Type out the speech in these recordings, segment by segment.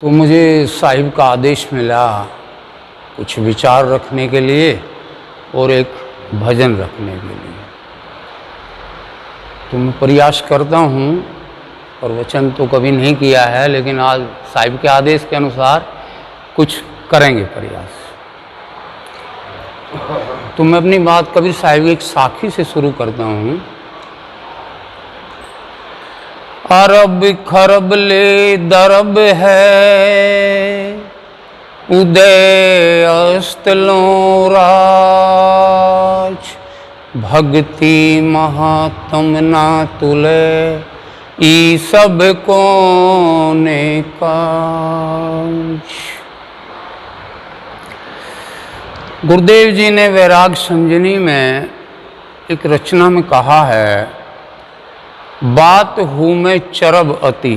तो मुझे साहिब का आदेश मिला कुछ विचार रखने के लिए और एक भजन रखने के लिए। तो मैं प्रयास करता हूँ, और वचन तो कभी नहीं किया है, लेकिन आज साहिब के आदेश के अनुसार कुछ करेंगे प्रयास। तो मैं अपनी बात कबीर साहिब की एक साखी से शुरू करता हूँ। अरब खरब ले दरब है, उदय अस्तलों राज, भक्ति महात्म ना तुले, ई सब कोने काज। गुरुदेव जी ने वैराग संजनी में एक रचना में कहा है, बात हूँ मैं चरब अति,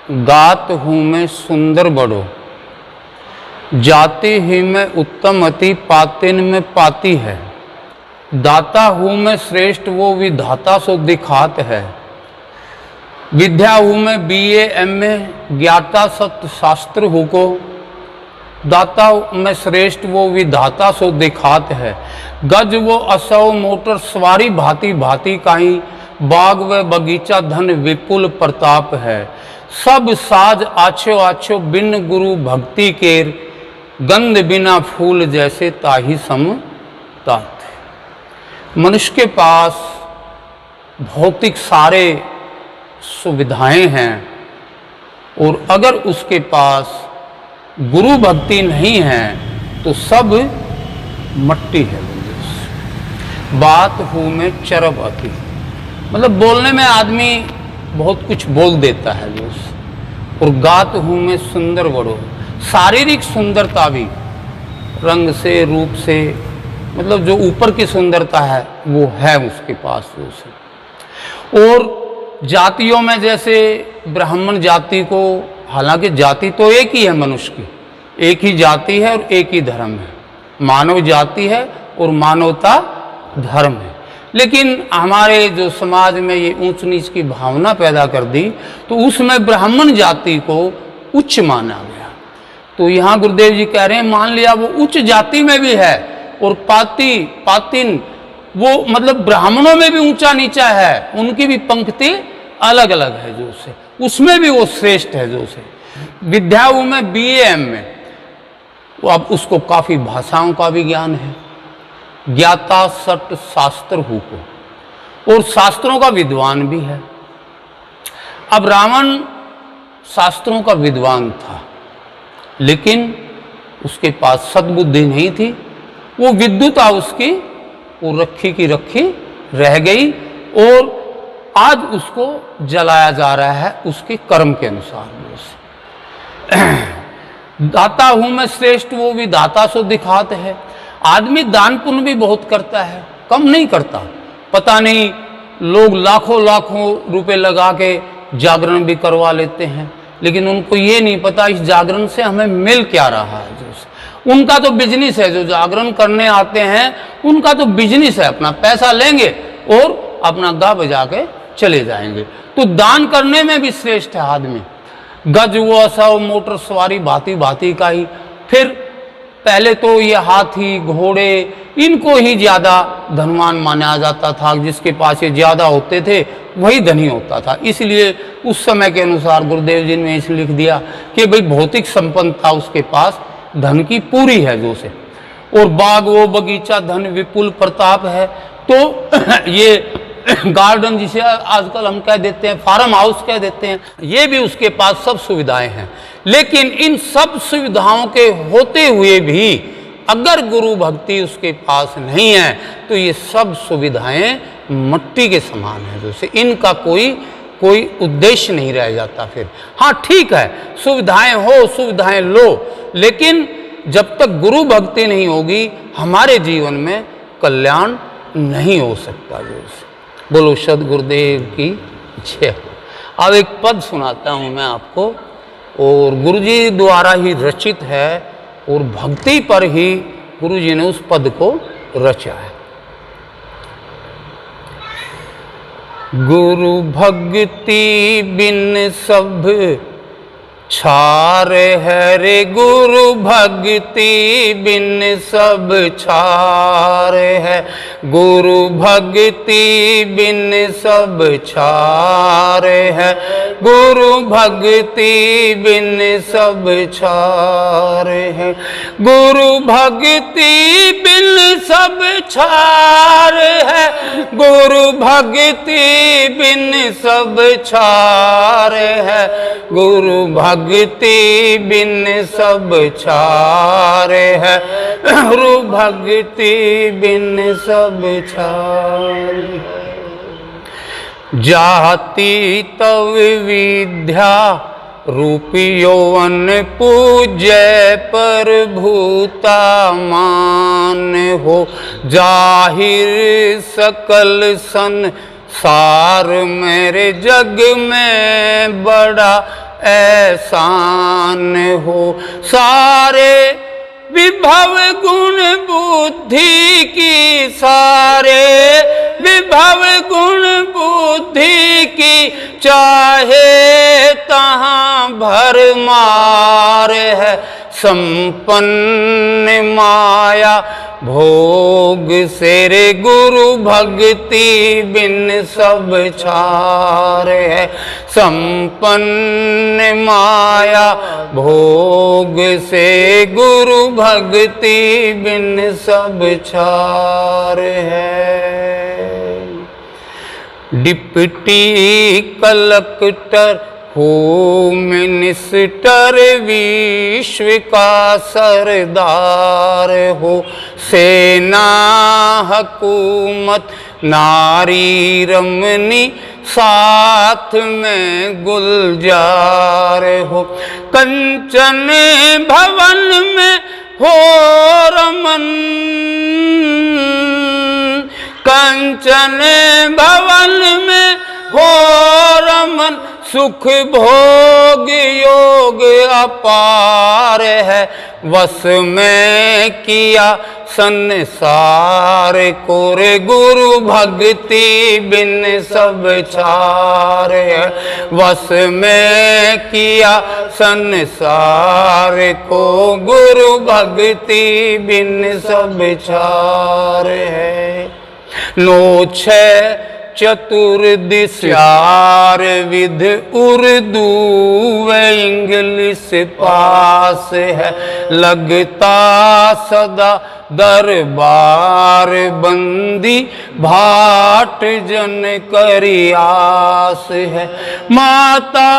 गात हूँ मैं सुंदर बड़ो, जाति ही मैं उत्तम अति, पातिन में पाती है, दाता हूँ मैं श्रेष्ठ वो विधाता सो दिखात है, विद्या हूँ मैं BA MA ज्ञाता सत्य शास्त्र हूँ को, दाता मैं श्रेष्ठ वो विधाता सो दिखात है, गज वो असव मोटर सवारी भांति भांति काहीं, बाग व बगीचा धन विपुल प्रताप है, सब साज आछो आछो बिन गुरु भक्ति केर, गंध बिना फूल जैसे ताही सम तात। मनुष्य के पास भौतिक सारे सुविधाएं हैं, और अगर उसके पास गुरु भक्ति नहीं है तो सब मट्टी है। बात हूँ मैं चरब अति, मतलब बोलने में आदमी बहुत कुछ बोल देता है जो, और गात हूँ मैं सुंदर बड़ो, शारीरिक सुंदरता भी, रंग से रूप से, मतलब जो ऊपर की सुंदरता है वो है उसके पास उसे। और जातियों में जैसे ब्राह्मण जाति को, हालांकि जाति तो एक ही है, मनुष्य की एक ही जाति है और एक ही धर्म है, मानव जाति है और मानवता धर्म है, लेकिन हमारे जो समाज में ये ऊंच नीच की भावना पैदा कर दी, तो उसमें ब्राह्मण जाति को उच्च माना गया। तो यहाँ गुरुदेव जी कह रहे हैं, मान लिया वो उच्च जाति में भी है, और पातिन वो मतलब ब्राह्मणों में भी ऊंचा नीचा है, उनकी भी पंक्ति अलग अलग है जो से, उसमें भी वो श्रेष्ठ है जो से। विद्या में BA MA, वो अब उसको काफी भाषाओं का भी ज्ञान है, ज्ञाता सट शास्त्र हु को, और शास्त्रों का विद्वान भी है। अब रावण शास्त्रों का विद्वान था, लेकिन उसके पास सद्बुद्धि नहीं थी, वो विद्युता उसकी वो रखी की रखी रह गई, और आज उसको जलाया जा रहा है उसके कर्म के अनुसार। दाता हूं मैं श्रेष्ठ वो विधाता सो दिखात है। आदमी दान पुण्य भी बहुत करता है, कम नहीं करता। पता नहीं लोग लाखों लाखों रुपए लगा के जागरण भी करवा लेते हैं, लेकिन उनको ये नहीं पता इस जागरण से हमें मिल क्या रहा है। जो उनका तो बिजनेस है, जो जागरण करने आते हैं उनका तो बिजनेस है, अपना पैसा लेंगे और अपना गा बजा के चले जाएंगे। तो दान करने में भी श्रेष्ठ है आदमी। गज वो असव मोटर सवारी भांति भांति का ही, फिर पहले तो ये हाथी घोड़े इनको ही ज्यादा धनवान माना जाता था, जिसके पास ये ज्यादा होते थे वही धनी होता था। इसलिए उस समय के अनुसार गुरुदेव जी ने इसलिए लिख दिया कि भाई भौतिक संपन्नता उसके पास धन की पूरी है जो से, और बाग वो बगीचा धन विपुल प्रताप है। तो ये गार्डन जिसे आजकल हम कह देते हैं, फार्म हाउस कह देते हैं, ये भी उसके पास सब सुविधाएं हैं। लेकिन इन सब सुविधाओं के होते हुए भी अगर गुरु भक्ति उसके पास नहीं है तो ये सब सुविधाएं मट्टी के समान है, जैसे इनका कोई उद्देश्य नहीं रह जाता। फिर हाँ ठीक है, सुविधाएं हो, सुविधाएं लो, लेकिन जब तक गुरु भक्ति नहीं होगी हमारे जीवन में कल्याण नहीं हो सकता। जैसे बोलो सदगुरुदेव की जय हो। अब एक पद सुनाता हूँ मैं आपको, और गुरुजी द्वारा ही रचित है, और भक्ति पर ही गुरुजी ने उस पद को रचा है। गुरु भक्ति बिन सब छार है रे गुरु भक्ति बिन सब छार है, गुरु भक्ति बिन सब छार है, गुरु भक्ति बिन सब छार है, गुरु भक्ति बिन सब छार है, गुरु भक्ति बिन सब छार है, गुरु भक्ति बिन सब छार है, गुरु भक्ति बिन सब छार है। जाति तव विद्या रूप यौवन पूज्य पर भूता मान हो, जाहिर सकल संसार मेरे जग में बड़ा एहसान हो, सारे विभव गुण बुद्धि की, सारे विभव गुण बुद्धि की, चाहे तहाँ भरमार है, संपन्न माया भोग से रे गुरु भक्ति बिन सब छार है, संपन्न माया भोग से गुरु भक्ति बिन सब छार है। डिप्टी कलेक्टर हो मिनिस्टर विश्व का सरदार हो, सेना हुकूमत नारी रमनी साथ में गुलजार हो, कंचन भवन में हो रमन, कंचन भवन में हो रमन, सुख भोग योग अपार है, वश में किया संसार को रे गुरु भक्ति बिन सब छार है, वश में किया संसार को गुरु भक्ति बिन सब छार है। नोछ चतुर्दिश चार विध उर्दू व इंग्लिश पास है, लगता सदा दरबार बंदी भाट जन करी आस है, माता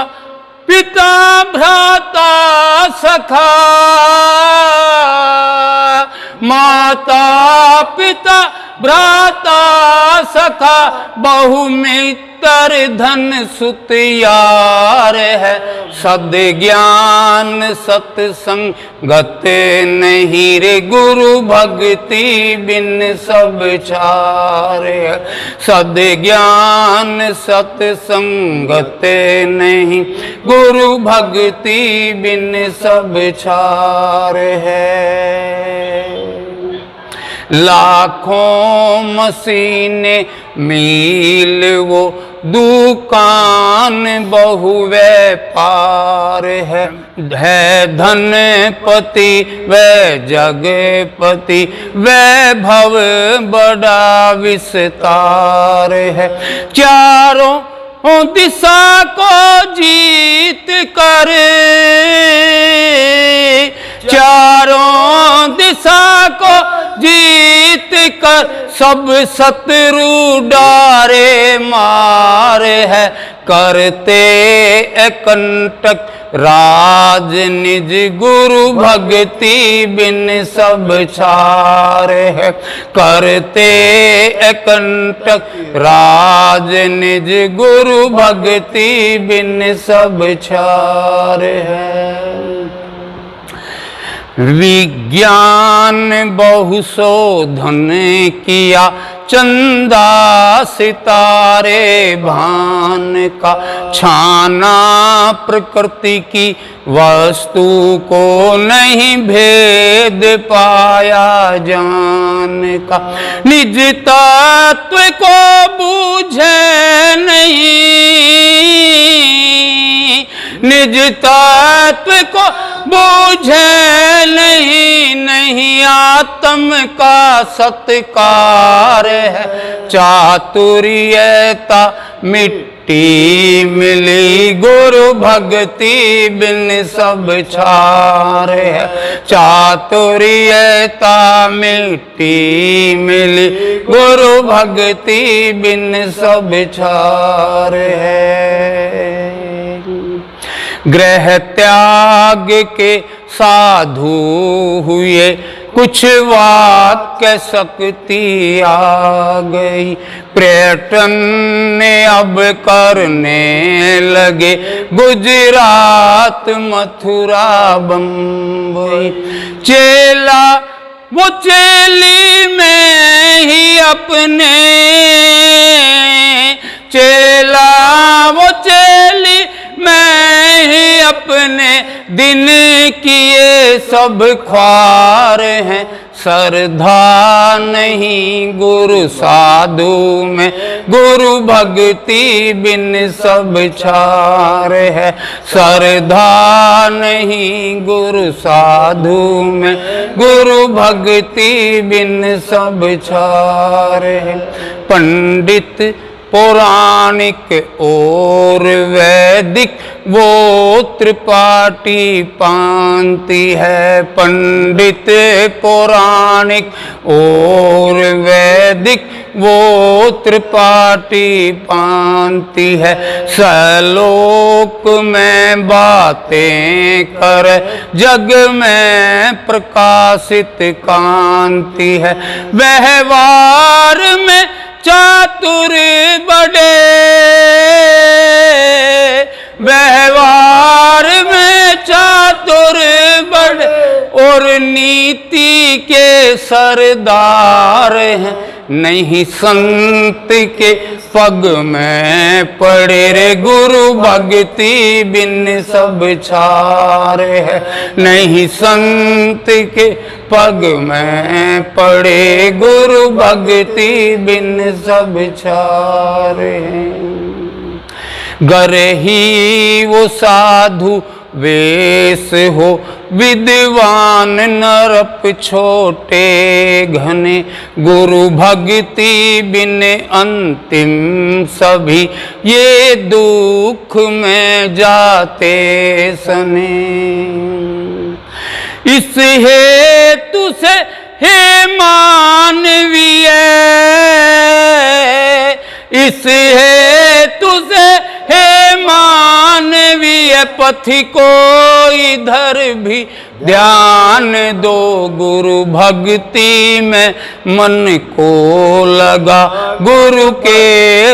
पिता भ्राता सखा, माता पिता भ्राता सखा बहु मित्र धन सुत यार है, सद ज्ञान सत्संगत नहीं रे गुरु भक्ति बिन सब छार है, सद ज्ञान सत्संगत नहीं गुरु भक्ति बिन सब छार है। लाखों मसीने मील वो दुकान बहु व्यापार है, धनपति व जगपति वैभव बड़ा विस्तार है, चारों दिशा को जीत कर, चारों दिशा को जीत कर सब शत्रु डारे मार है, करते अकंटक राज निज गुरु भक्ति बिन सब छार है, करते अकंटक राज निज गुरु भक्ति बिन सब छार है। विज्ञान बहु शोधन किया चंदा सितारे भान का, छाना प्रकृति की वस्तु को नहीं भेद पाया जान का, निज तत्व को बूझे नहीं, निज तत्व को बूझे नहीं, नहीं आत्म का सत्कार है, चातुर्यता मिट्टी मिली, गुरु भक्ति बिन सब छार है, चातुर्यता मिट्टी मिली, गुरु भक्ति बिन सब छार है। ग्रह त्याग के साधु हुए, कुछ वाक्य शक्ति आ गई, पर्यटन ने अब करने लगे, गुजरात मथुरा बम्बई, चेला वो चेली में ही अपने, चेला वो चेली मैं ही अपने दिन किए सब ख्वार हैं, श्रद्धा नहीं गुरु साधु में, गुरु भक्ति बिन सब छार है, श्रद्धा नहीं गुरु साधु में, गुरु भक्ति बिन सब छार है। पंडित पौराणिक और वैदिक वो त्रिपाठी पांति है, पंडित पौराणिक और वैदिक वो त्रिपाठी पांति है, सलोक में बातें कर जग में प्रकाशित कांति है, व्यवहार में चातुर बड़े, व्यवहार में चातुर बड़े और नीति के सरदार हैं, नहीं संत के पग में पड़े रे, गुरु भक्ति बिन सब छार है, नहीं संत के पग में पड़े, गुरु भक्ति बिन सब छार है। गर ही वो साधु वेश हो, विद्वान नरप छोटे घने, गुरु भक्ति बिन अंतिम सभी ये दुख में जाते सने। इस हेतु से हे मानवीय, इस हेतु से हे मानवीय पथि को इधर भी ध्यान दो, गुरु भक्ति में मन को लगा, गुरु के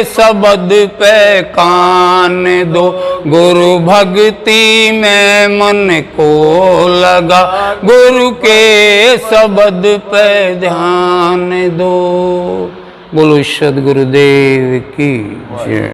शब्द पे कान दो, गुरु भक्ति में मन को लगा, गुरु के शब्द पे ध्यान दो। बोलो सद्गुरुदेव की जय।